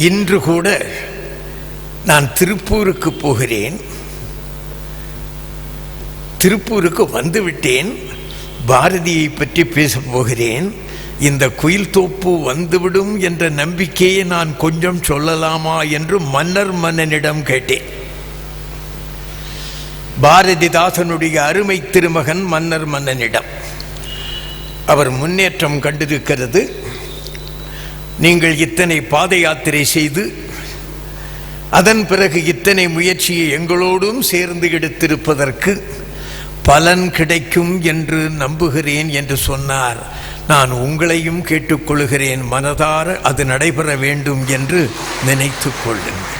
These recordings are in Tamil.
இன்று கூட நான் திருப்பூருக்கு போகிறேன். திருப்பூருக்கு வந்துவிட்டேன். பாரதியை பற்றி பேசப் போகிறேன். இந்த குயில் தோப்பு வந்துவிடும் என்ற நம்பிக்கையை நான் கொஞ்சம் சொல்லலாமா என்று மன்னனிடம் கேட்டேன். பாரதிதாசனுடைய அருமை திருமகன் மன்னனிடம். அவர் முன்னேற்றம் கண்டிருக்கிறது. நீங்கள் இத்தனை பாத யாத்திரை செய்து அதன் பிறகு இத்தனை முயற்சியை எங்களோடும் சேர்ந்து எடுத்திருப்பதற்கு பலன் கிடைக்கும் என்று நம்புகிறேன் என்று சொன்னார். நான் உங்களையும் கேட்டுக்கொள்கிறேன், மனதார அது நடைபெற வேண்டும் என்று நினைத்துக் கொள்ளுங்கள்.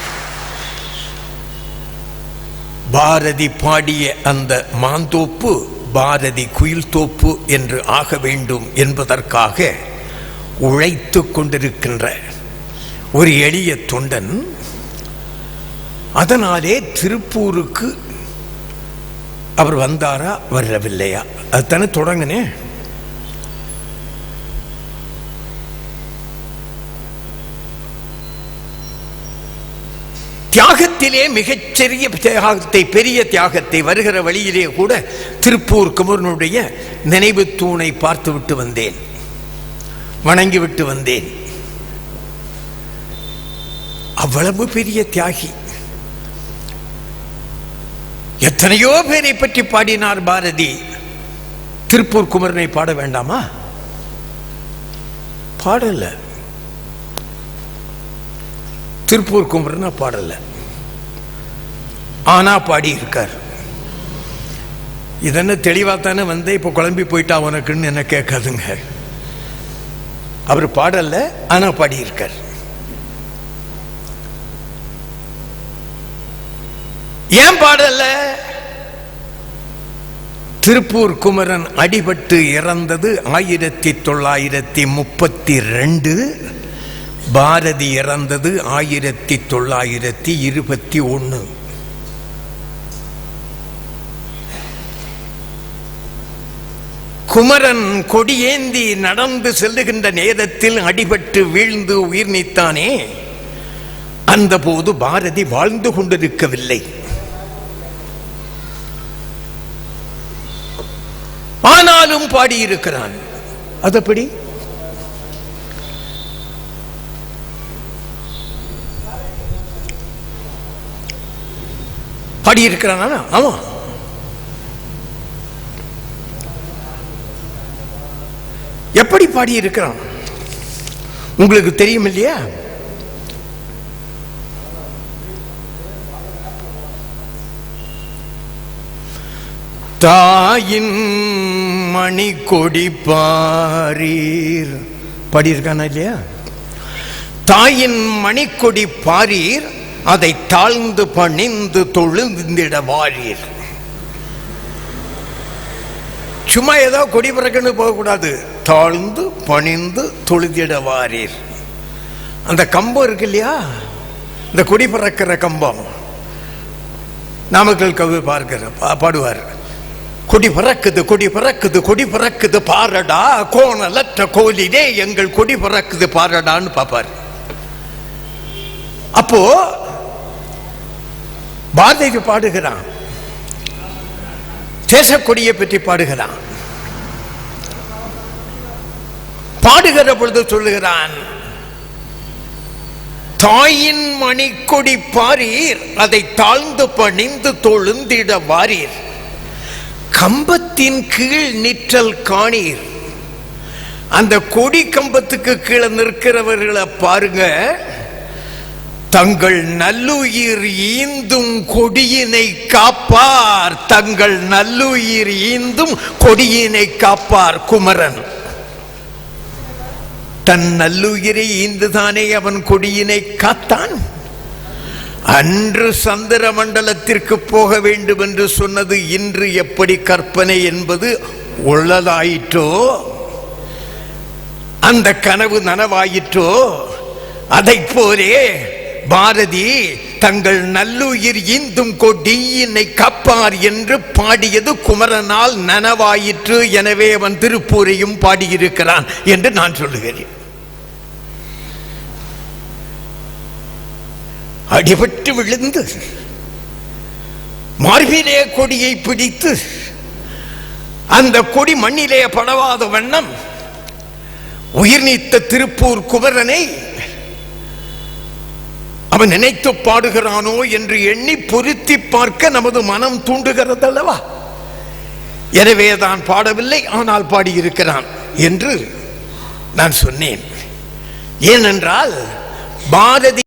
பாரதி பாடிய அந்த மாந்தோப்பு பாரதி குயில் தோப்பு என்று ஆக வேண்டும் என்பதற்காக உழைத்து கொண்டிருக்கின்ற ஒரு எளிய தொண்டன். அதனாலே திருப்பூருக்கு அவர் வந்தாரா வரவில்லையா அதுதானே தொடங்கினேன். தியாகத்திலே மிகச்சிறிய தியாகத்தை, பெரிய தியாகத்தை வருகிற வழியிலே கூட திருப்பூர் குமரனுடைய நினைவு தூணை பார்த்துவிட்டு வந்தேன், வணங்கிவிட்டு வந்தேன். அவ்வளவு பெரிய தியாகி. எத்தனையோ பேரை பற்றி பாடினார் பாரதி. திருப்பூர் குமரனை பாட வேண்டாமா? பாடல. திருப்பூர் குமரனா பாடல, ஆனா பாடி இருக்கார். இதென்ன தெளிவாத்தானே வந்தே இப்ப குழம்பி போயிட்டா உனக்குன்னு என்ன கேட்காதுங்க. அவர் பாடல, ஆனா பாடி இருக்கார். ஏன் பாடல? திருப்பூர் குமரன் அடிபட்டு இறந்தது 1932. பாரதி இறந்தது 1921. குமரன் கொடியேந்தி நடந்து செல்லுகின்ற நேரத்தில் அடிபட்டு வீழ்ந்து உயிர் நீத்தானே, அந்த போது பாரதி வாழ்ந்து கொண்டிருக்கவில்லை. ஆனாலும் பாடியிருக்கிறான். அதப்படி பாடியிருக்கிறான். ஆமா, எப்படி பாடியிருக்கிறான் உங்களுக்கு தெரியும் இல்லையா? தாயின் மணி கொடி பாரீர் பாடியிருக்கானா இல்லையா? தாயின் மணிக்கொடி பாரீர், அதை தாழ்ந்து பணிந்து தொழுந்திட வாரீர். சும்மா ஏதோ கொடி பிறகுன்னு போகக்கூடாது, தாழ்ந்து பணிந்து தொழுதிட வாரீர். அந்த கம்பம் இருக்கு இல்லையா, இந்த கொடி பறக்கிற கம்பம், நாமக்கல் கவி பார்க்கிற பாடுவார். கொடி பறக்குது கொடி பறக்குது கொடி பறக்குது பாரடா, கோணலற்ற கோலிலே எங்கள் கொடி பறக்குது பாரடான்னு பாப்பார். அப்போ பாரதி பாடுகிறான், தேசக்கொடியை பற்றி பாடுகிறான். பாடுகிற பொழுது சொல்லுகிறான், தாயின் மணிக்கொடி பாரீர், அதை தாழ்ந்து பணிந்து தொழுந்திட வாரீர். கம்பத்தின் கீழ் நிற்றல் காணீர். அந்த கொடி கம்பத்துக்கு கீழே நிற்கிறவர்களை பாருங்க, தங்கள் நல்லுயிர் ஈந்தும் கொடியினை காப்பார், தங்கள் நல்லுயிர் ஈந்தும் கொடியினை காப்பார். குமரன் தன் நல்லுயிரை ஈந்துதானே அவன் கொடியினை காத்தான். அன்று சந்திர மண்டலத்திற்கு போக வேண்டும் என்று சொன்னது இன்று எப்படி கற்பனை என்பது உள்ளதாயிற்றோ, அந்த கனவு நனவாயிற்றோ, அதை போலே பாரதி தங்கள் நல்லுயிர் ஈந்தும் கொடியினை காப்பார் என்று பாடியது குமரனால் நனவாயிற்று. எனவே அவன் திருப்பூரையும் பாடியிருக்கிறான் என்று நான் சொல்லுகிறேன். அடிபட்டு விழுந்து மார்பிலே கொடியை பிடித்து அந்த கொடி மண்ணிலே படவாத வண்ணம் உயிர் நீத்த திருப்பூர் குமரனை அவன் நினைத்து பாடுகிறானோ என்று எண்ணி பொருத்தி பார்க்க நமது மனம் தூண்டுகிறது அல்லவா? எனவே தான் பாடவில்லை, ஆனால் பாடியிருக்கிறான் என்று நான் சொன்னேன். ஏனென்றால் பாரதி